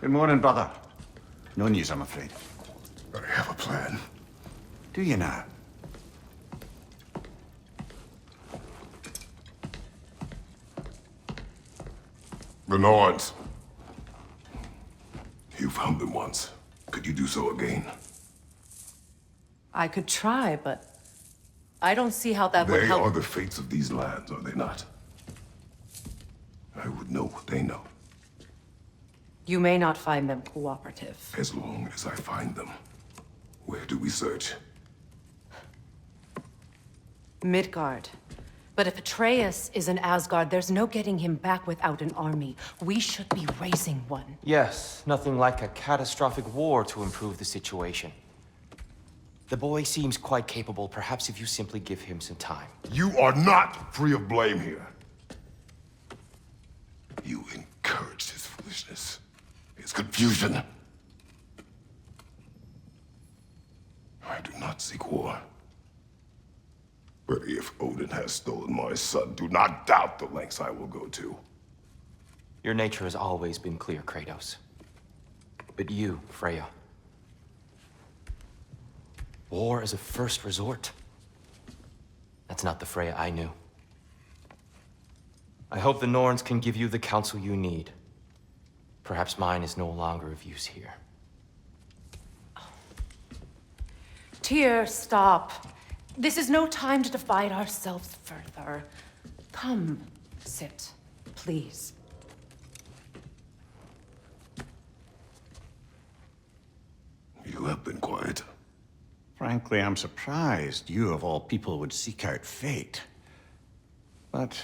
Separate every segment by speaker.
Speaker 1: Good morning, brother. No news, I'm afraid.
Speaker 2: I have a plan.
Speaker 1: Do you now?
Speaker 2: The Norns. You found them once. Could you do so again?
Speaker 3: I could try, but I don't see how that would
Speaker 2: They
Speaker 3: help.
Speaker 2: are the fates of these lands, are they not? I would know what they know,
Speaker 3: You may not find them cooperative.
Speaker 2: as long as I find them. Where do we search?
Speaker 3: Midgard. But if Atreus is in Asgard, there's no getting him back without an army. We should be raising one.
Speaker 4: Yes, nothing like a catastrophic war to improve the situation. The boy seems quite capable. Perhaps if you simply give him some time.
Speaker 2: You are not free of blame here. You encouraged his foolishness, his confusion. I do not seek war. But if Odin has stolen my son, do not doubt the lengths I will go to.
Speaker 4: Your nature has always been clear, Kratos. But you, Freya. War is a first resort. That's not the Freya I knew. I hope the Norns can give you the counsel you need. Perhaps mine is no longer of use here.
Speaker 3: Tyr, stop. This is no time to divide ourselves further. Come, sit, please.
Speaker 2: You have been quiet.
Speaker 1: Frankly, I'm surprised you, of all people, would seek out fate. But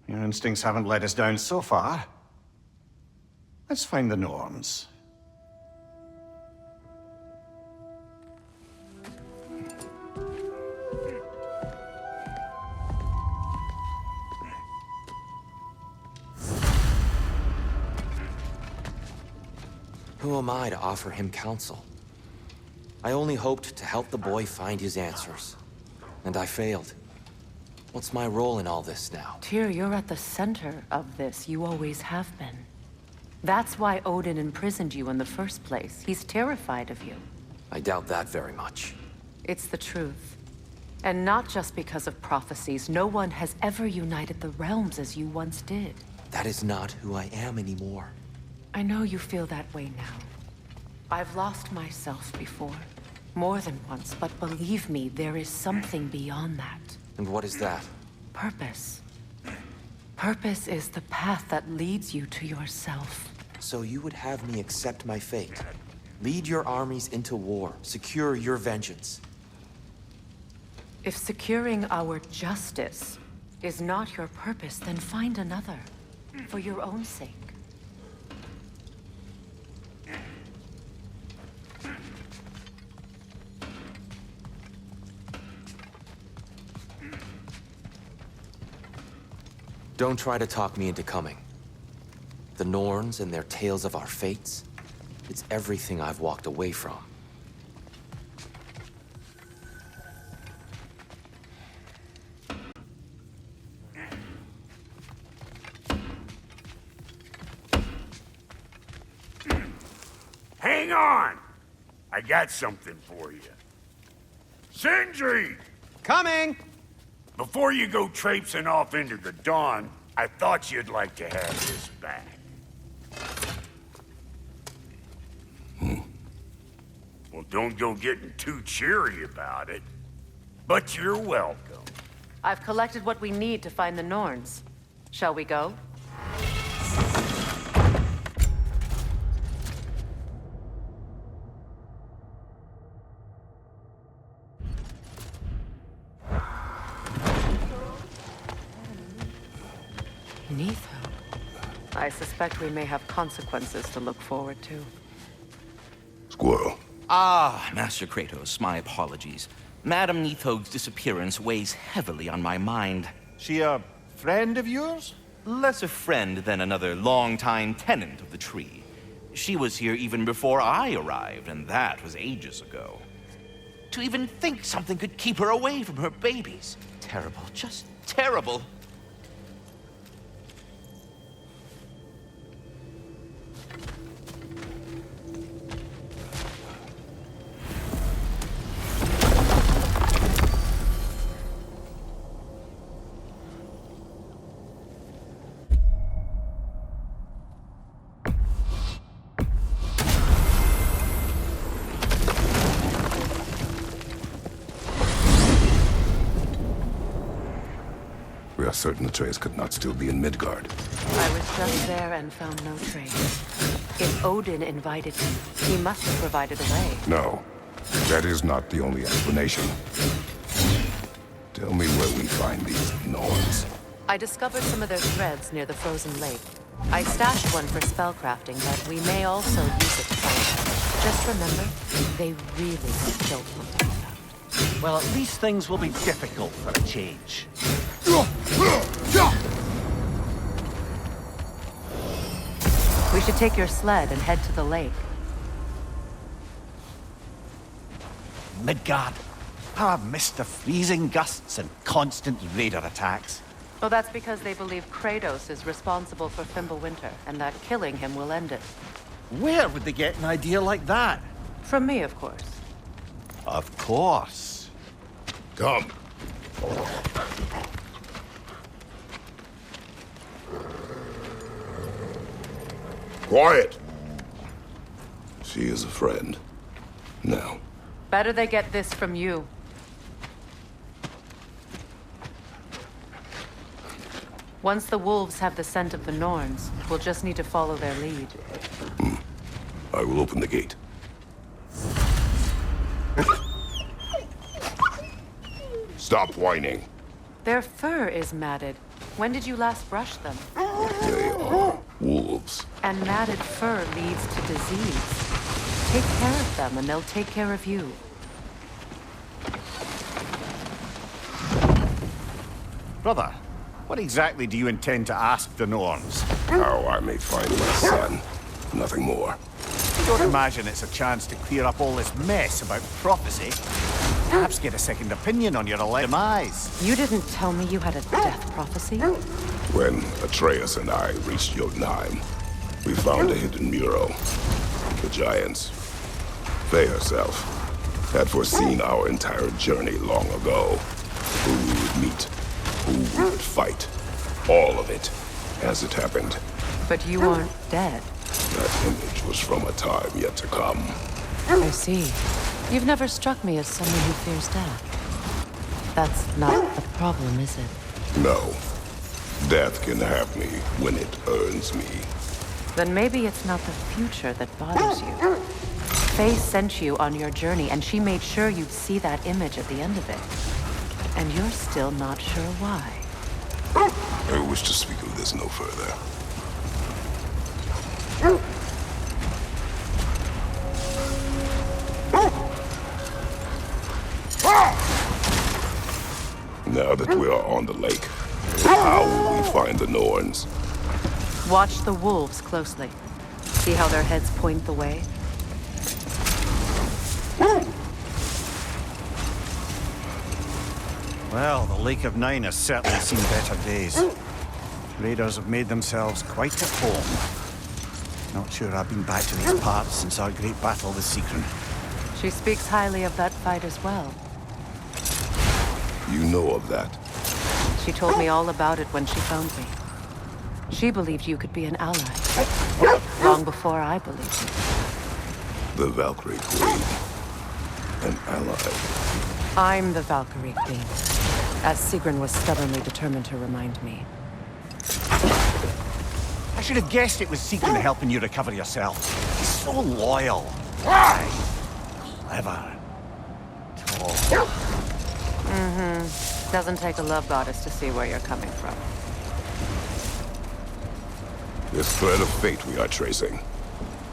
Speaker 1: your instincts haven't let us down so far. Let's find the Norns.
Speaker 4: Who am I to offer him counsel? I only hoped to help the boy find his answers. And I failed. What's my role in all this now?
Speaker 3: Tyr, you're at the center of this. You always have been. That's why Odin imprisoned you in the first place. He's terrified of you.
Speaker 4: I doubt that very much.
Speaker 3: It's the truth. And not just because of prophecies. No one has ever united the realms as you once did.
Speaker 4: That is not who I am anymore.
Speaker 3: I know you feel that way now. I've lost myself before. More than once, but believe me, there is something beyond that.
Speaker 4: And what is that?
Speaker 3: Purpose. Purpose is the path that leads you to yourself.
Speaker 4: So you would have me accept my fate? Lead your armies into war, secure your vengeance.
Speaker 3: If securing our justice is not your purpose, then find another. For your own sake.
Speaker 4: Don't try to talk me into coming. The Norns and their tales of our fates, it's everything I've walked away from.
Speaker 5: Hang on! I got something for you. Sindri!
Speaker 6: Coming!
Speaker 5: Before you go traipsing off into the dawn, I thought you'd like to have this back. Well, don't go getting too cheery about it. But you're welcome.
Speaker 3: I've collected what we need to find the Norns. Shall we go? Neitho. I suspect we may have consequences to look forward to.
Speaker 2: Squirrel.
Speaker 6: Ah, Master Kratos, my apologies. Madame Neithog's disappearance weighs heavily on my mind.
Speaker 1: She a friend of yours?
Speaker 6: Less a friend than another longtime tenant of the tree. She was here even before I arrived, and that was ages ago. To even think something could keep her away from her babies. Terrible, just terrible.
Speaker 2: are certain the trace could not still be in Midgard.
Speaker 3: I was just there and found no trace. If Odin invited me, he must have provided a way.
Speaker 2: No, that is not the only explanation. Tell me where we find these Norns.
Speaker 3: I discovered some of their threads near the frozen lake. I stashed one for spellcrafting, but we may also use it to fight. Just remember, they really don't want to find out.
Speaker 7: Well, at least things will be difficult for a change.
Speaker 3: We should take your sled and head to the lake.
Speaker 7: Midgard. How I've missed the freezing gusts and constant raider attacks.
Speaker 3: Well, that's because they believe Kratos is responsible for Fimbulwinter, and that killing him will end it.
Speaker 7: Where would they get an idea like that?
Speaker 3: From me, of course.
Speaker 7: Of course.
Speaker 2: Come. Quiet! She is a friend. Now.
Speaker 3: Better they get this from you. Once the wolves have the scent of the Norns, we'll just need to follow their lead.
Speaker 2: I will open the gate. Stop whining.
Speaker 3: Their fur is matted. When did you last brush them?
Speaker 2: They are wolves.
Speaker 3: And matted fur leads to disease. Take care of them, and they'll take care of you.
Speaker 1: Brother, what exactly do you intend to ask the Norns?
Speaker 2: How I may find my son. Nothing more.
Speaker 1: I don't imagine it's a chance to clear up all this mess about prophecy. Perhaps get a second opinion on your demise.
Speaker 3: You didn't tell me you had a death prophecy?
Speaker 2: When Atreus and I reached Jotunheim, we found a hidden mural. The giants, they herself, had foreseen our entire journey long ago. Who we would meet, who we would fight. All of it, as it happened.
Speaker 3: But you aren't dead.
Speaker 2: That image was from a time yet to come.
Speaker 3: I see. You've never struck me as someone who fears death. That's not the problem, is it?
Speaker 2: No. Death can have me when it earns me.
Speaker 3: Then maybe it's not the future that bothers you. Faye sent you on your journey, and she made sure you'd see that image at the end of it. And you're still not sure why.
Speaker 2: I wish to speak of this no further. Now that we are on the lake, how will we find the Norns?
Speaker 3: Watch the wolves closely. See how their heads point the way?
Speaker 1: Well, the Lake of Nine has certainly seen better days. Raiders have made themselves quite at home. Not sure I've been back to these parts since our great battle with Sigrun.
Speaker 3: She speaks highly of that fight as well.
Speaker 2: You know of that.
Speaker 3: She told me all about it when she found me. She believed you could be an ally. Long before I believed it.
Speaker 2: The Valkyrie Queen. An ally.
Speaker 3: I'm the Valkyrie Queen, as Sigrun was stubbornly determined to remind me.
Speaker 1: I should have guessed it was Sigrun helping you recover yourself. He's so loyal. Aye. Clever. Tall.
Speaker 3: Doesn't take a love goddess to see where you're coming from.
Speaker 2: This thread of fate we are tracing.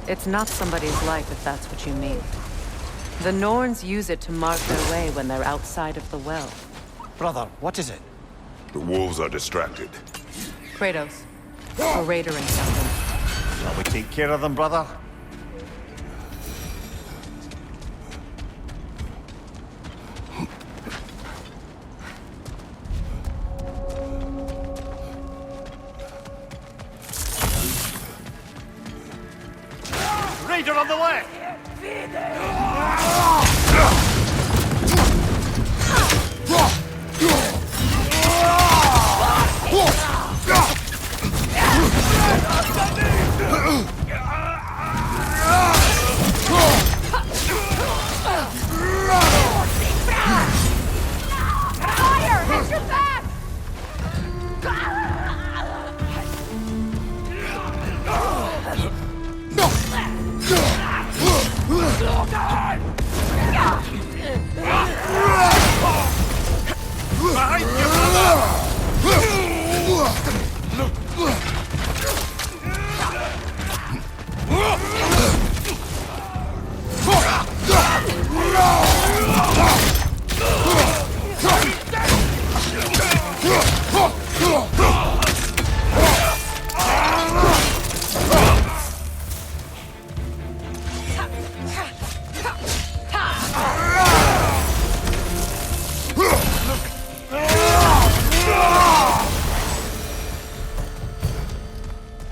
Speaker 3: It's not somebody's life if that's what you mean. The Norns use it to mark their way when they're outside of the well.
Speaker 1: Brother, what is it?
Speaker 2: The wolves are distracted.
Speaker 3: Kratos, Kol Raider and something.
Speaker 1: Shall we take care of them, brother? Raider on the left!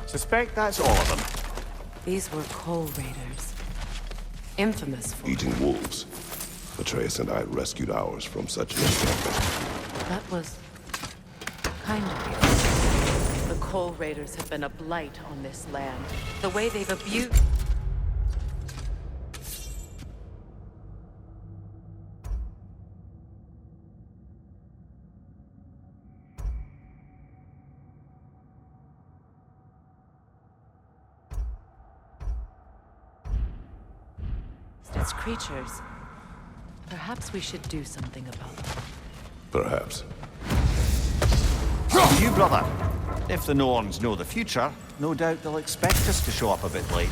Speaker 1: Suspect that's all of them.
Speaker 3: These were Kol Raiders. Infamous for
Speaker 2: Eating wolves. Atreus and I rescued ours from such an encampment.
Speaker 3: That was kind of you. The Kol Raiders have been a blight on this land. The way they've abused... its creatures. Perhaps we should do something about them.
Speaker 2: Perhaps.
Speaker 7: You, brother. If the Norns know the future, no doubt they'll expect us to show up a bit late.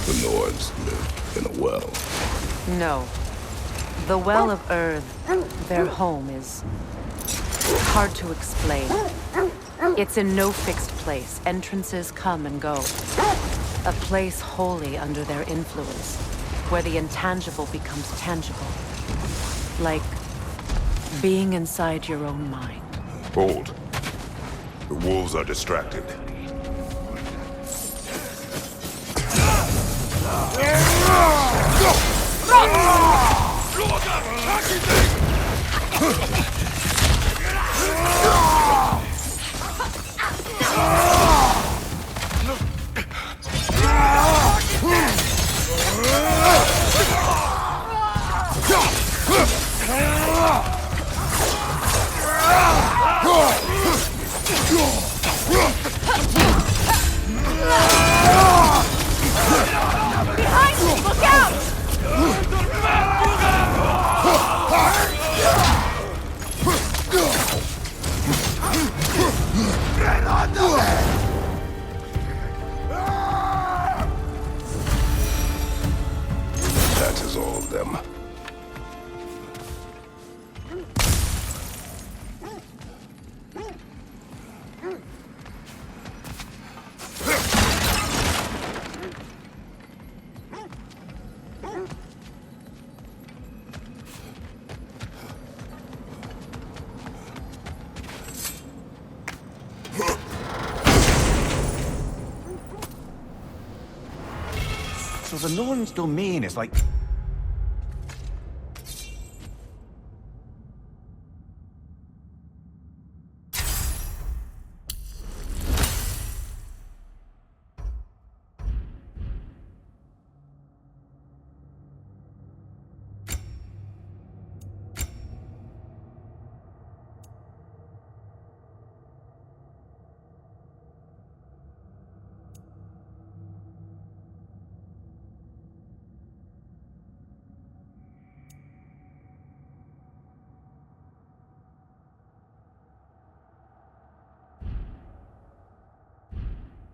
Speaker 2: The Nords live in a well.
Speaker 3: No. The Well of Earth, their home, is hard to explain. It's in no fixed place. Entrances come and go. A place wholly under their influence, where the intangible becomes tangible. Like Being inside your own mind.
Speaker 2: Hold. The wolves are distracted.
Speaker 3: Behind you! Look out!
Speaker 2: That is all of them.
Speaker 1: So the Norn's domain is like...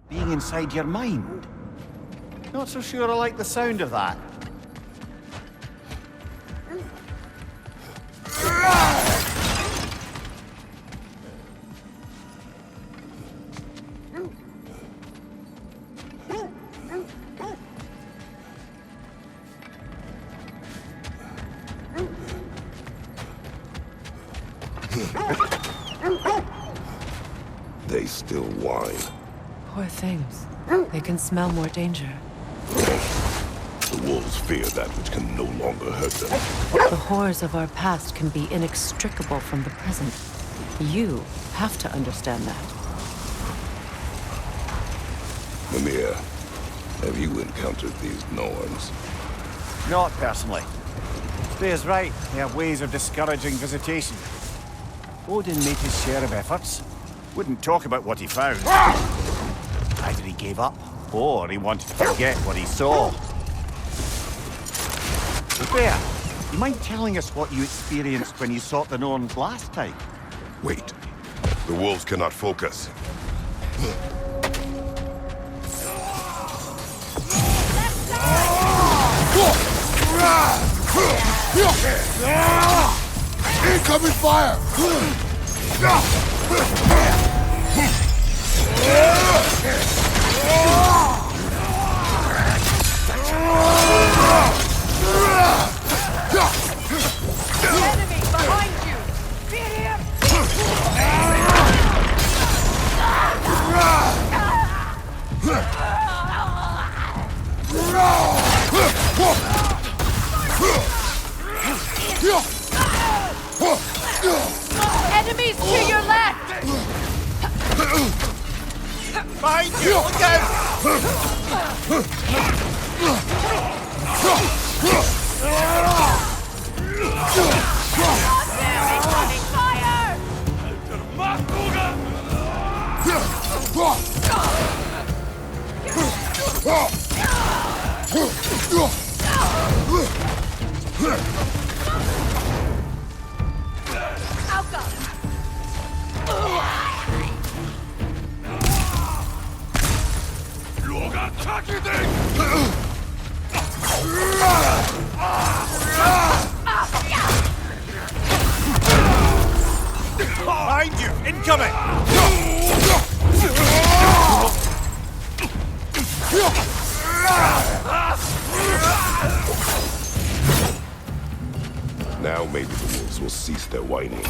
Speaker 1: being inside your mind. Not so sure I like the sound of that.
Speaker 2: They still whine.
Speaker 3: Poor things. They can smell more danger.
Speaker 2: The wolves fear that which can no longer hurt them.
Speaker 3: The horrors of our past can be inextricable from the present. You have to understand that.
Speaker 2: Mimir, have you encountered these Norns?
Speaker 1: Not personally. Freya's right. They have ways of discouraging visitation. Odin made his share of efforts. Wouldn't talk about what he found. Either he gave up, or he wanted to forget what he saw. Freya, you mind telling us what you experienced when you sought the Norns last time?
Speaker 2: Wait. The wolves cannot focus.
Speaker 8: Incoming fire!
Speaker 3: Enemy behind you! Beat him! Enemies to your left!
Speaker 1: Behind you! Look
Speaker 3: Incoming fire!
Speaker 1: Behind you! Incoming!
Speaker 2: Now maybe the wolves will cease their whining.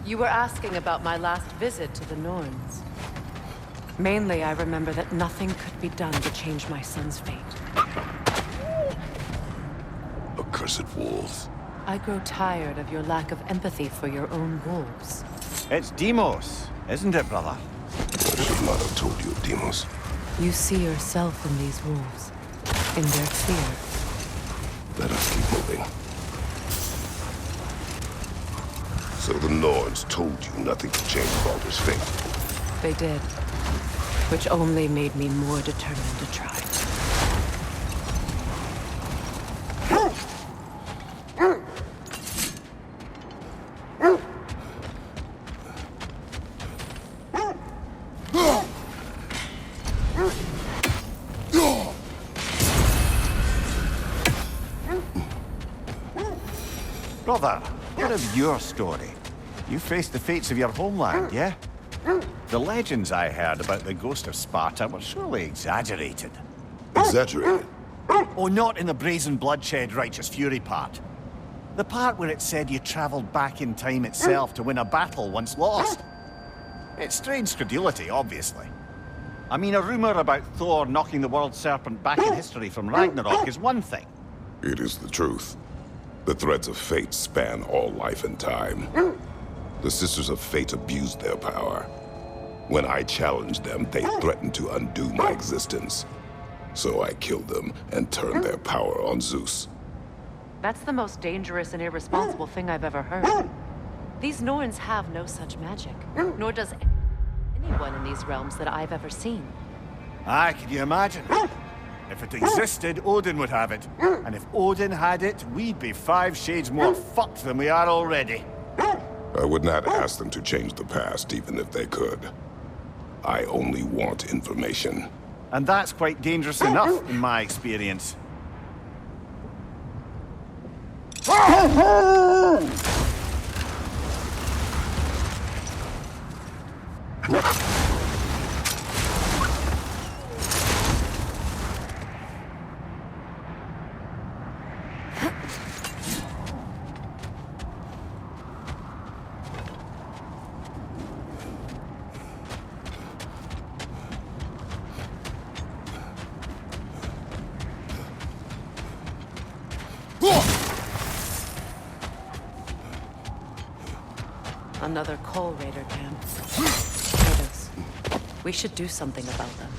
Speaker 3: You were asking about my last visit to the Norns. Mainly, I remember that nothing could be done to change my son's fate.
Speaker 2: Accursed wolves.
Speaker 3: I grow tired of your lack of empathy for your own wolves.
Speaker 7: It's Demos, isn't it, brother?
Speaker 2: I should not have told you, Demos.
Speaker 3: You see yourself in these wolves, in their fear.
Speaker 2: Let us keep moving. So the Norns told you nothing could change Baldur's fate.
Speaker 3: They did, which only made me more determined to try.
Speaker 7: Brother, what of your story? You faced the fates of your homeland, yeah? The legends I heard about the ghost of Sparta were surely exaggerated.
Speaker 2: Exaggerated?
Speaker 7: Oh, not in the brazen bloodshed righteous fury part. The part where it said you traveled back in time itself to win a battle once lost. It's strange credulity, obviously. I mean, a rumor about Thor knocking the world serpent back in history from Ragnarok is one thing.
Speaker 2: It is the truth. The threads of fate span all life and time. The Sisters of Fate abused their power. When I challenged them, they threatened to undo my existence. So I killed them and turned their power on Zeus.
Speaker 3: That's the most dangerous and irresponsible thing I've ever heard. These Norns have no such magic, nor does anyone in these realms that I've ever seen.
Speaker 7: Aye, can you imagine? If it existed, Odin would have it. And if Odin had it, we'd be 5 shades more fucked than we are already.
Speaker 2: I would not ask them to change the past, even if they could. I only want information.
Speaker 7: And that's quite dangerous enough, in my experience.
Speaker 3: Another Kol Raider camp. Shadows. We should do something about them.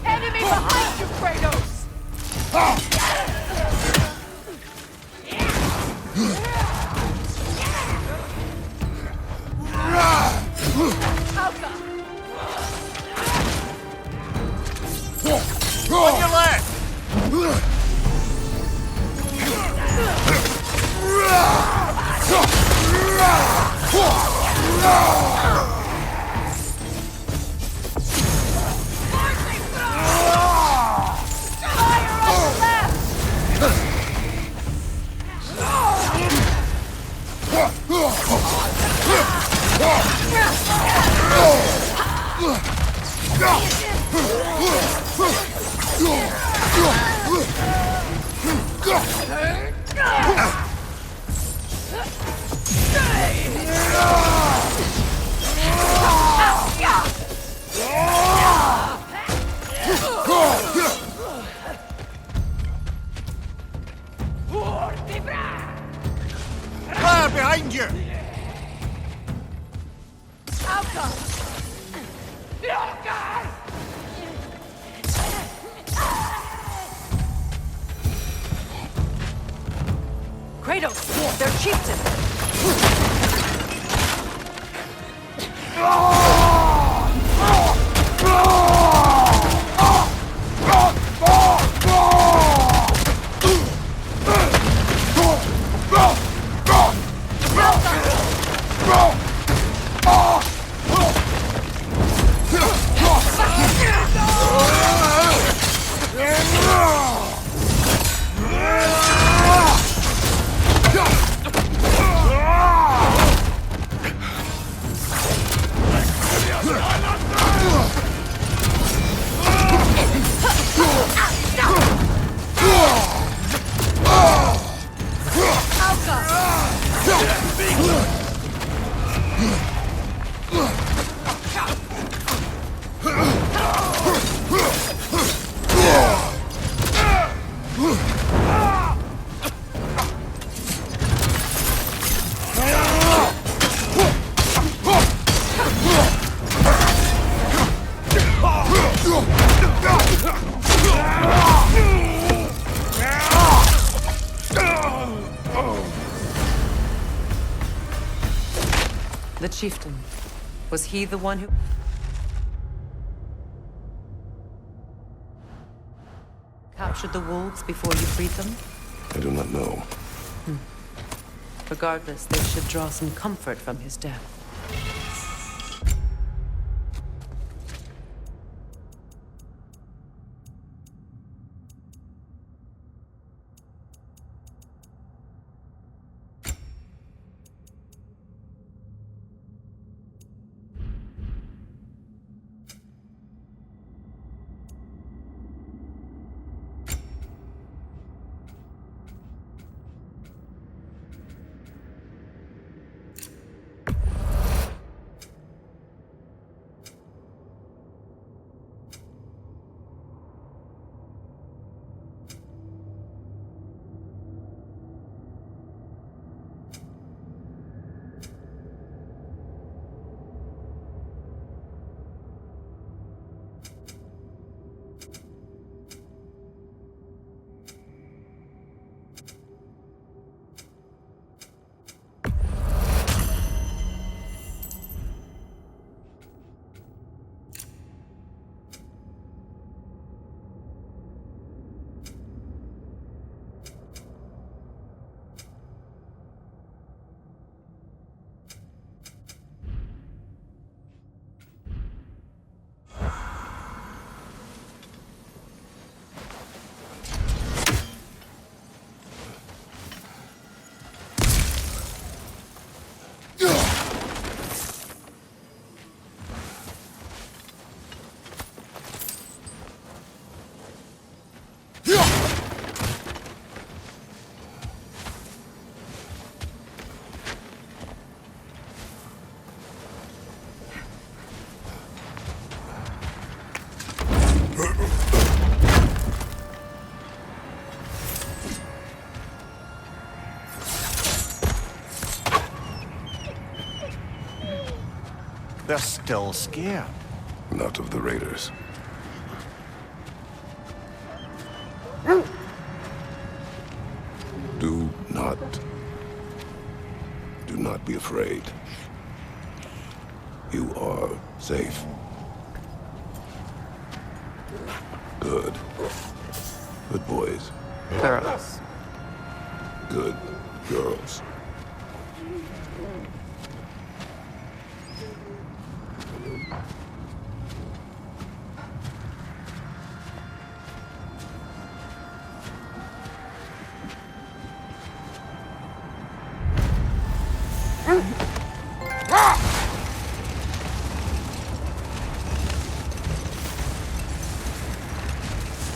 Speaker 9: Enemy behind you, Kratos!
Speaker 7: On your left! behind you!
Speaker 9: Alka! Oh, God!
Speaker 3: Kratos, their chieftain! The chieftain. Was he the one who captured the wolves before you freed them?
Speaker 2: I do not know.
Speaker 3: Regardless, they should draw some comfort from his death.
Speaker 7: They're still scared.
Speaker 2: Not of the Raiders. Do not be afraid. You are safe. Good. Good boys.
Speaker 3: Girls.
Speaker 2: Good girls.